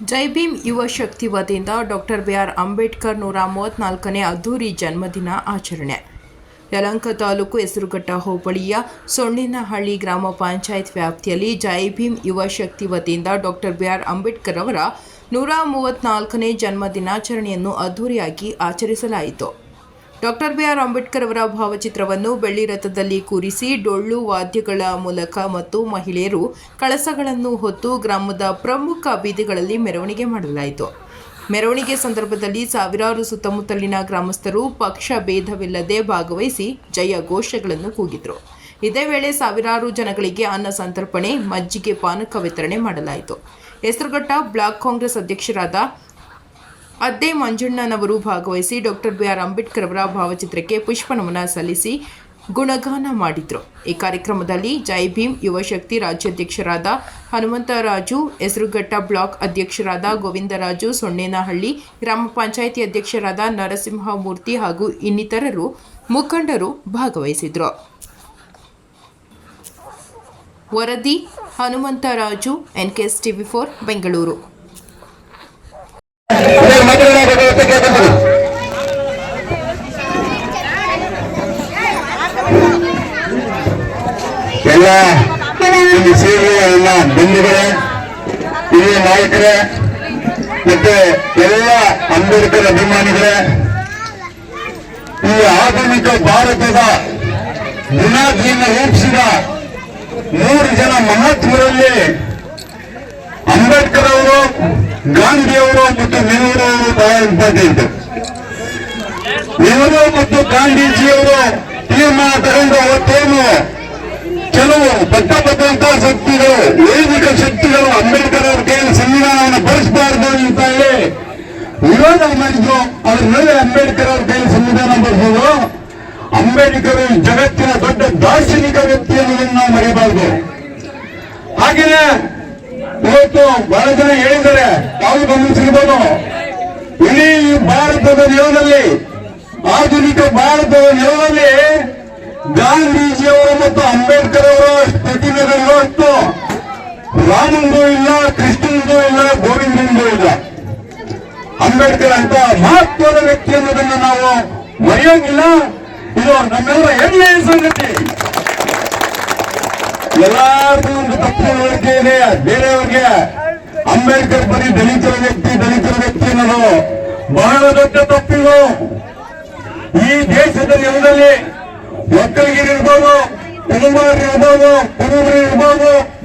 ಜೈ ಭೀಮ್ ಯುವ ಶಕ್ತಿ ವತಿಯಿಂದ doctor B R Ambedkar 134ನೇ ಅದ್ದೂರಿ ಜನ್ಮದಿನ ಆಚರಣೆ. ಯಲಹಂಕ ತಾಲೂಕು ಹೆಸರುಘಟ್ಟ ಹೋಬಳಿಯ ಸೊಣ್ಣಿನಹಳ್ಳಿ ಗ್ರಾಮ ಪಂಚಾಯತ್ ವ್ಯಾಪ್ತಿಯಲ್ಲಿ ಜೈ ಭೀಮ್ ಯುವ ಶಕ್ತಿ ವತಿಯಿಂದ ಡಾಕ್ಟರ್ ಬಿಆರ್ ಅಂಬೇಡ್ಕರ್ ಅವರ 134ನೇ ಜನ್ಮ ದಿನಾಚರಣೆಯನ್ನು ಅದ್ದೂರಿಯಾಗಿ ಆಚರಿಸಲಾಯಿತು. ಡಾಕ್ಟರ್ ಬಿಆರ್ ಅಂಬೇಡ್ಕರ್ ಅವರ ಭಾವಚಿತ್ರವನ್ನು ಬೆಳ್ಳಿ ರಥದಲ್ಲಿ ಕೂರಿಸಿ ಡೊಳ್ಳು ವಾದ್ಯಗಳ ಮೂಲಕ ಮತ್ತು ಮಹಿಳೆಯರು ಕಳಸಗಳನ್ನು ಹೊತ್ತು ಗ್ರಾಮದ ಪ್ರಮುಖ ಬೀದಿಗಳಲ್ಲಿ ಮೆರವಣಿಗೆ ಮಾಡಲಾಯಿತು. ಮೆರವಣಿಗೆ ಸಂದರ್ಭದಲ್ಲಿ ಸಾವಿರಾರು ಸುತ್ತಮುತ್ತಲಿನ ಗ್ರಾಮಸ್ಥರು ಪಕ್ಷ ಭೇದವಿಲ್ಲದೆ ಭಾಗವಹಿಸಿ ಜಯ ಘೋಷಗಳನ್ನು ಕೂಗಿದರು. ಇದೇ ವೇಳೆ ಸಾವಿರಾರು ಜನಗಳಿಗೆ ಅನ್ನ ಸಂತರ್ಪಣೆ, ಮಜ್ಜಿಗೆ ಪಾನಕ ವಿತರಣೆ ಮಾಡಲಾಯಿತು. ಹೆಸರುಘಟ್ಟ ಬ್ಲಾಕ್ ಕಾಂಗ್ರೆಸ್ ಅಧ್ಯಕ್ಷರಾದ ಅದ್ದೆ ಮಂಜಣ್ಣನವರು ಭಾಗವಹಿಸಿ ಡಾಕ್ಟರ್ ಬಿಆರ್ ಅಂಬೇಡ್ಕರ್ ಅವರ ಭಾವಚಿತ್ರಕ್ಕೆ ಪುಷ್ಪನಮನ ಸಲ್ಲಿಸಿ ಗುಣಗಾನ ಮಾಡಿದರು. ಈ ಕಾರ್ಯಕ್ರಮದಲ್ಲಿ ಜೈ ಭೀಮ್ ಯುವ ಶಕ್ತಿ ರಾಜ್ಯಾಧ್ಯಕ್ಷರಾದ ಹನುಮಂತರಾಜು, ಹೆಸರುಘಟ್ಟ ಬ್ಲಾಕ್ ಅಧ್ಯಕ್ಷರಾದ ಗೋವಿಂದರಾಜು, ಸೊಣ್ಣೇನಹಳ್ಳಿ ಗ್ರಾಮ ಪಂಚಾಯಿತಿ ಅಧ್ಯಕ್ಷರಾದ ನರಸಿಂಹಮೂರ್ತಿ ಹಾಗೂ ಇನ್ನಿತರರು ಮುಖಂಡರು ಭಾಗವಹಿಸಿದರು. ವರದಿ ಹನುಮಂತರಾಜು, NKS TV4 ಬೆಂಗಳೂರು. ಎಲ್ಲ ಸೇವೆ ಎಲ್ಲ ಬಂಧುಗಳೇ, ಹಿರಿಯ ನಾಯಕರೇ ಮತ್ತೆ ಎಲ್ಲ ಅಂಬೇಡ್ಕರ್ ಅಭಿಮಾನಿಗಳೇ, ಈ ಆಧುನಿಕ ಭಾರತದ ಬುನಾದಿಯನ್ನು ರೂಪಿಸಿದ 3 ಜನ ಮಹಾತ್ಮರಲ್ಲಿ ಅಂಬೇಡ್ಕರ್ ಅವರು, ಗಾಂಧಿಯವರು ಮತ್ತು ನೆಹರು ಅವರು ಬಹಳ ಇಂಪಾರ್ಟೆಂಟ್. ನೆಹರು ಮತ್ತು ಗಾಂಧೀಜಿಯವರು ತೀರ್ಮಾನ ತಗೊಂಡು ಅವತ್ತೇನು ಕೆಲವು ಬದ್ಧಪಟ್ಟಂತ ಶಕ್ತಿಗಳು, ವೈದಿಕ ಶಕ್ತಿಗಳು ಅಂಬೇಡ್ಕರ್ ಅವ್ರ ಕೈಯಲ್ಲಿ ಸಂವಿಧಾನವನ್ನು ಬರೆಸಬಾರದು ಅಂತ ಹೇಳಿ ವಿರೋಧ ಮಾಡಿದ್ರು. ಅದ್ರ ಮೇಲೆ ಅಂಬೇಡ್ಕರ್ ಅವ್ರ ಕೈಯಲ್ಲಿ ಸಂವಿಧಾನ ಬರೆಸೋದು. ಅಂಬೇಡ್ಕರ್ ಜಗತ್ತಿನ ದೊಡ್ಡ ದಾರ್ಶನಿಕ ವ್ಯಕ್ತಿ ಅನ್ನೋದನ್ನು ನಾವು ಮರೆಯಬಾರದು. ಹಾಗೆಯೇ ಇವತ್ತು ಬಹಳ ಜನ ಹೇಳಿದ್ದಾರೆ, ತಾವು ಗಮನಿಸಿರ್ಬೋದು, ಇಡೀ ಭಾರತದ ನೆಲದಲ್ಲಿ, ಆಧುನಿಕ ಭಾರತದ ನೆಲದಲ್ಲಿ ಗಾಂಧೀಜಿಯವರು ಮತ್ತು ಅಂಬೇಡ್ಕರ್ ಅವರ ಪ್ರತಿಮೆಗಳು ಇವತ್ತು ರಾಮಂದೂ ಇಲ್ಲ, ಕೃಷ್ಣಂದೂ ಇಲ್ಲ, ಗೋವಿಂದಂದೂ ಇಲ್ಲ. ಅಂಬೇಡ್ಕರ್ ಅಂತ ಮಹತ್ವದ ವ್ಯಕ್ತಿ ಅನ್ನೋದನ್ನು ನಾವು ಮರೆಯೋಂಗಿಲ್ಲ. ಇದು ನಮ್ಮೆಲ್ಲರ ಹೆಮ್ಮೆಯ ಸಂಗತಿ. ಎಲ್ಲಾರ್ದು ಒಂದು ತಪ್ಪು ತಿಳುವಳಿಕೆ ಇದೆ ಬೇರೆಯವ್ರಿಗೆ. ಅಂಬೇಡ್ಕರ್ ಬರೀ ದಲಿತರ ವ್ಯಕ್ತಿ ಅನ್ನೋದು ಬಹಳ ದೊಡ್ಡ ತಪ್ಪಿದು. ಈ ದೇಶದ ನೆಲದಲ್ಲಿ ಒಕ್ಕಲಿಗರಿರ್ಬೋದು, ಕುರುಬರಿರ್ಬೋದು,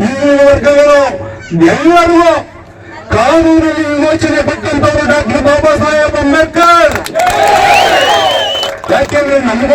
ಹಿಂದುಳಿದ ವರ್ಗಗಳು ಎಲ್ಲರಿಗೂ ಕಾನೂನಲ್ಲಿ ವಿಮೋಚನೆ ಕೊಟ್ಟಂತವರು ಡಾಕ್ಟರ್ ಬಾಬಾ ಸಾಹೇಬ್ ಅಂಬೇಡ್ಕರ್. ಯಾಕೆಂದ್ರೆ ನಮಗೂ